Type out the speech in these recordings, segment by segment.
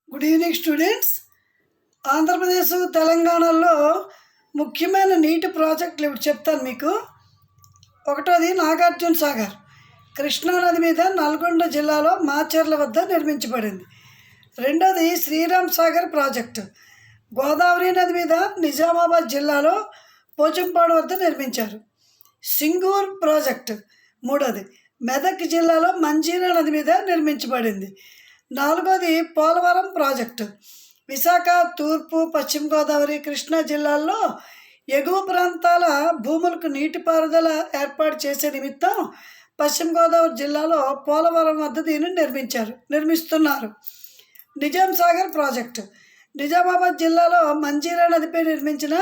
Good evening students. Andhra Pradesh తెలంగాణలో ముఖ్యమైన నీటి ప్రాజెక్టులు ఇప్పుడు చెప్తాను మీకు. ఒకటోది నాగార్జున సాగర్, కృష్ణానది మీద నల్గొండ జిల్లాలో మాచర్ల వద్ద నిర్మించబడింది. రెండోది శ్రీరామ్ సాగర్ ప్రాజెక్టు, గోదావరి నది మీద నిజామాబాద్ జిల్లాలో పోచంపాడు వద్ద నిర్మించారు. సింగూర్ ప్రాజెక్టు మూడోది మెదక్ జిల్లాలో మంజీరా నది మీద నిర్మించబడింది. నాలుగోది పోలవరం ప్రాజెక్టు, విశాఖ, తూర్పు, పశ్చిమ గోదావరి, కృష్ణా జిల్లాల్లో ఎగువ ప్రాంతాల భూములకు నీటిపారుదల ఏర్పాటు చేసే నిమిత్తం పశ్చిమ గోదావరి జిల్లాలో పోలవరం వద్ద దీన్ని నిర్మిస్తున్నారు. నిజాం సాగర్ ప్రాజెక్టు, నిజామాబాద్ జిల్లాలో మంజీరా నదిపై నిర్మించిన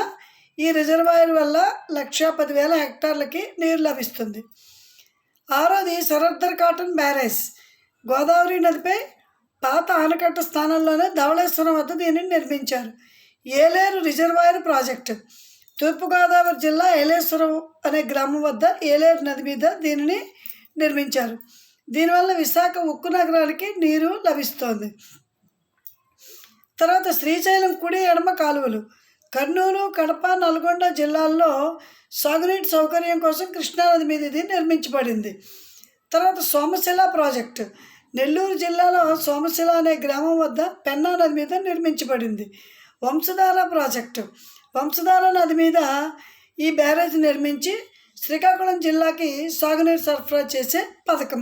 ఈ రిజర్వాయర్ వల్ల 1,10,000 హెక్టార్లకి నీరు లభిస్తుంది. ఆరోది సరద్దర్ కాటన్ బ్యారేజ్, గోదావరి నదిపై పాత ఆనకట్ట స్థానంలోనే ధవళేశ్వరం వద్ద దీనిని నిర్మించారు. ఏలేరు రిజర్వాయర్ ప్రాజెక్టు, తూర్పుగోదావరి జిల్లా ఏలేశ్వరం అనే గ్రామం వద్ద ఏలేరు నది మీద దీనిని నిర్మించారు. దీనివల్ల విశాఖ ఉక్కు నగరానికి నీరు లభిస్తోంది. తర్వాత శ్రీశైలం కుడి ఎడమ కాలువలు, కర్నూలు, కడప, నల్గొండ జిల్లాల్లో సాగునీటి సౌకర్యం కోసం కృష్ణానది మీద ఇది నిర్మించబడింది. తర్వాత సోమశిల ప్రాజెక్టు, నెల్లూరు జిల్లాలో సోమశిల అనే గ్రామం వద్ద పెన్నా నది మీద నిర్మించబడింది. వంశధార ప్రాజెక్టు, వంశధార నది మీద ఈ బ్యారేజ్ నిర్మించి శ్రీకాకుళం జిల్లాకి సాగునీరు సరఫరా చేసే పథకం.